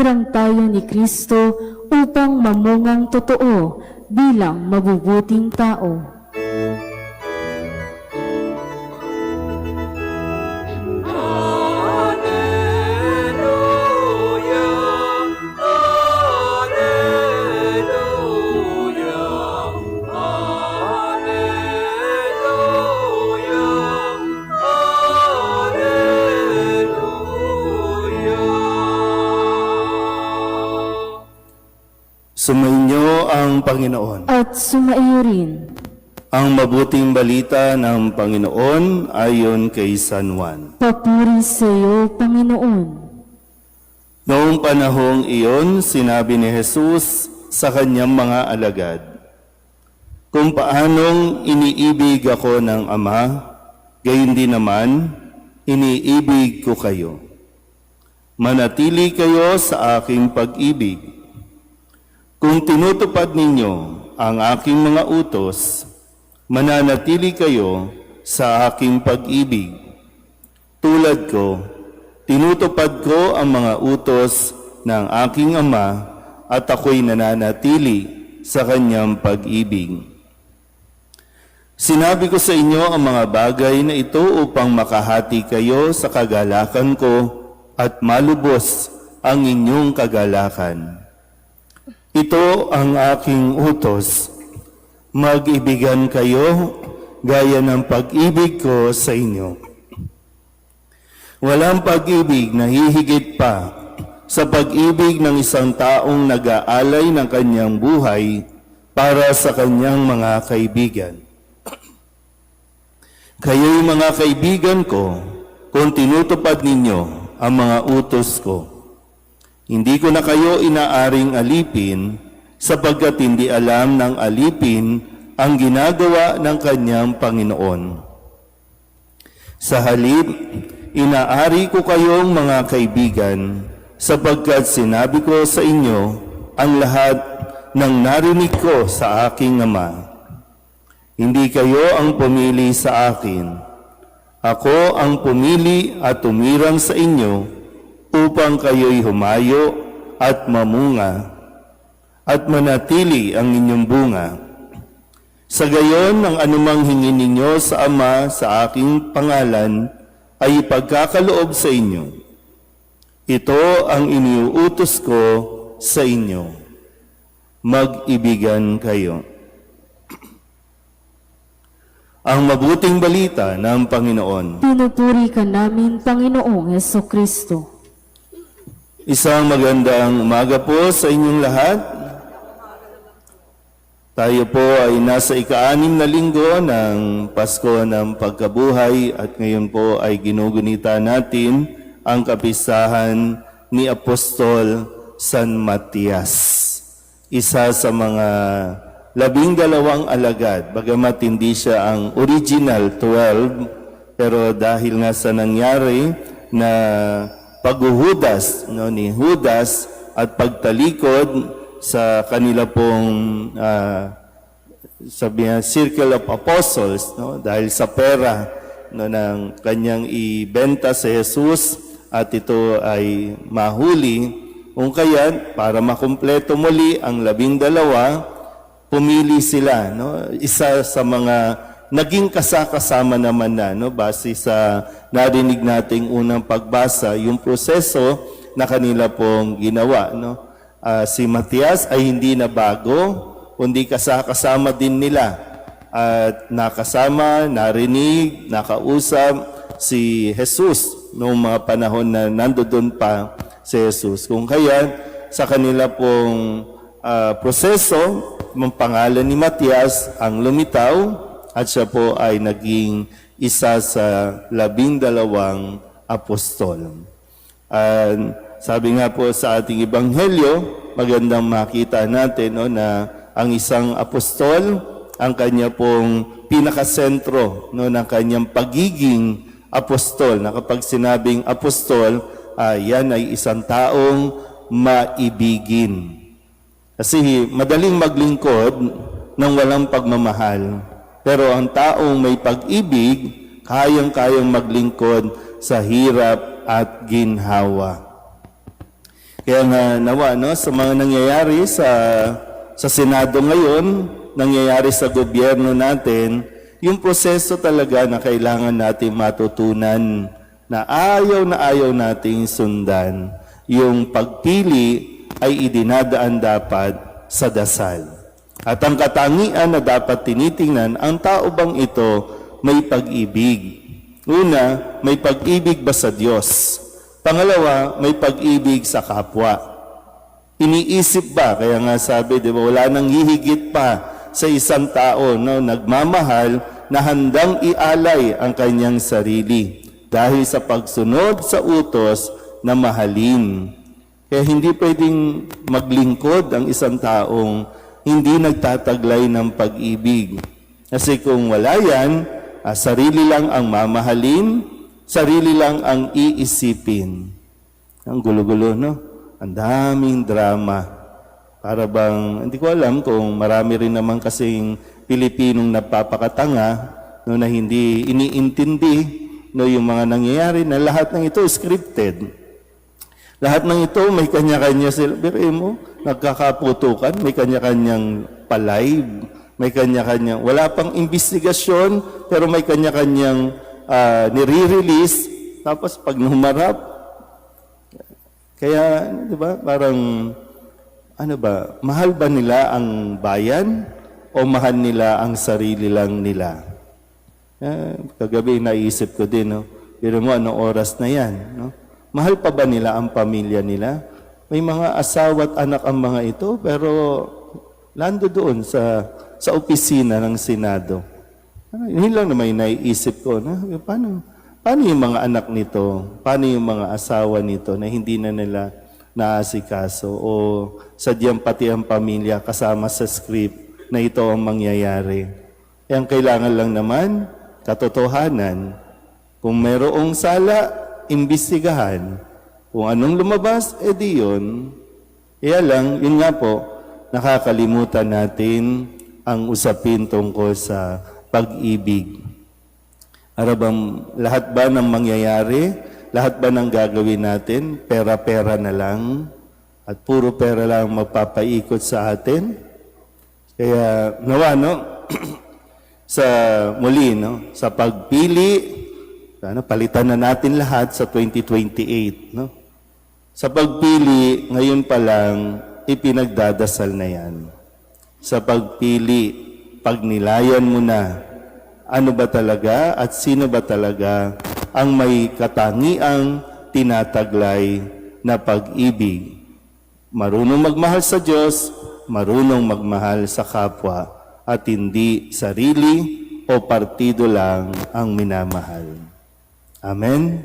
hinirang tayo ni Kristo upang mamungang totoo bilang mabubuting tao. Sumainyo ang Panginoon. At sumaiyo rin. Ang mabuting balita ng Panginoon ayon kay San Juan. Papuri sa iyo, Panginoon. Noong panahong iyon, sinabi ni Jesus sa kanyang mga alagad, "Kung paanong iniibig ako ng Ama, gayon din naman, iniibig ko kayo. Manatili kayo sa aking pag-ibig. Kung tinutupad ninyo ang aking mga utos, mananatili kayo sa aking pag-ibig. Tulad ko, tinutupad ko ang mga utos ng aking Ama at ako'y nananatili sa kanyang pag-ibig. Sinabi ko sa inyo ang mga bagay na ito upang makahati kayo sa kagalakan ko at malubos ang inyong kagalakan. Ito ang aking utos, mag-ibigan kayo gaya ng pag-ibig ko sa inyo. Walang pag-ibig na hihigit pa sa pag-ibig ng isang taong nag-aalay ng kanyang buhay para sa kanyang mga kaibigan. Kayo'y mga kaibigan ko kung tinutupad ninyo ang mga utos ko. Hindi ko na kayo inaaring alipin sapagkat hindi alam ng alipin ang ginagawa ng kanyang Panginoon. Sa halip, inaari ko kayong mga kaibigan sapagkat sinabi ko sa inyo ang lahat ng narinig ko sa aking Ama. Hindi kayo ang pumili sa akin. Ako ang pumili at tumirang sa inyo upang kayo'y humayo at mamunga at manatili ang inyong bunga. Sa gayon, ang anumang hingin ninyo sa Ama sa aking pangalan ay ipagkakaloob sa inyo. Ito ang iniuutos ko sa inyo. Mag-ibigan kayo. Ang mabuting balita ng Panginoon. Pinupuri ka namin, Panginoong Hesukristo. Isang magandang umaga po sa inyong lahat. Tayo po ay nasa ika-6 na linggo ng Pasko ng Pagkabuhay at ngayon po ay ginugunita natin ang kapistahan ni Apostol San Matias. Isa sa mga 12 alagad, bagamat hindi siya ang original 12, pero dahil nga sa nangyari na paghuhudas ni Judas at pagtalikod sa kanila pong Circle of Apostles, dahil sa pera ng kanyang ibenta sa Jesus at ito ay mahuli, kung kaya para makumpleto muli ang 12, pumili sila. Isa sa mga naging kasama naman na, base sa narinig nating unang pagbasa, yung proseso na kanila pong ginawa. Si Matias ay hindi na bago, kundi kasama din nila. At nakasama, narinig, nakausap si Jesus noong mga panahon na nandoon pa si Jesus. Kung kaya, sa kanila pong proseso, ang pangalan ni Matias ang lumitaw, at siya po ay naging isa sa 12 apostol. Sabi nga po sa ating ebanghelyo, magandang makita natin na ang isang apostol, ang kanya pong pinakasentro ng kanyang pagiging apostol. Na kapag sinabing apostol, yan ay isang taong maibigin. Kasi madaling maglingkod ng walang pagmamahal. Pero ang taong may pag-ibig, kayang-kayang maglingkod sa hirap at ginhawa. Kaya nga nawa, no, sa mga nangyayari sa Senado ngayon, nangyayari sa gobyerno natin, yung proseso talaga na kailangan natin matutunan na ayaw nating sundan. Yung pagpili ay idinadaan dapat sa dasal. At ang katangian na dapat tinitingnan, ang tao bang ito may pag-ibig? Una, may pag-ibig ba sa Diyos? Pangalawa, may pag-ibig sa kapwa. Iniisip ba? Kaya nga sabi, di ba, wala nang hihigit pa sa isang tao, no, nagmamahal na handang ialay ang kanyang sarili dahil sa pagsunod sa utos na mahalin. Kaya hindi pwedeng maglingkod ang isang taong hindi nagtataglay ng pag-ibig. Kasi kung wala yan, sarili lang ang mamahalin, sarili lang ang iisipin. Ang gulo-gulo, no? Ang daming drama. Para bang, hindi ko alam kung marami rin naman kasing Pilipinong napapakatanga, no, na hindi iniintindi, no, yung mga nangyayari na lahat ng ito scripted. Lahat ng ito may kanya-kanya sila. Pero mo, nagkakaputukan, may kanya-kanyang palive, may kanya-kanyang, wala pang investigasyon, pero may kanya-kanyang nire-release, tapos pag humarap, kaya, di ba, parang, ano ba, mahal ba nila ang bayan o mahal nila ang sarili lang nila? Kagabi naisip ko din, no? Pero mo, anong oras na yan? No? Mahal pa ba nila ang pamilya nila? May mga asawa at anak ang mga ito, pero lando doon sa opisina ng Senado. Yun lang naman naiisip ko, na, paano yung mga anak nito? Paano yung mga asawa nito na hindi na nila naasikaso o sadyang pati ang pamilya kasama sa script na ito ang mangyayari. Ang kailangan lang naman, katotohanan. Kung mayroong sala, imbestigahan. Kung anong lumabas, edi yun. Kaya lang, yun nga po, nakakalimutan natin ang usapin tungkol sa pag-ibig. Arabang lahat ba ng mangyayari, lahat ba ng gagawin natin, pera-pera na lang, at puro pera lang magpapaikot sa atin? Kaya nawa, no? sa muli, no? Sa pagpili, palitan na natin lahat sa 2028, no? Sa pagpili, ngayon pa lang, ipinagdadasal na yan. Sa pagpili, pagnilayan mo na, ano ba talaga at sino ba talaga ang may katangiang tinataglay na pag-ibig. Marunong magmahal sa Diyos, marunong magmahal sa kapwa, at hindi sarili o partido lang ang minamahal. Amen?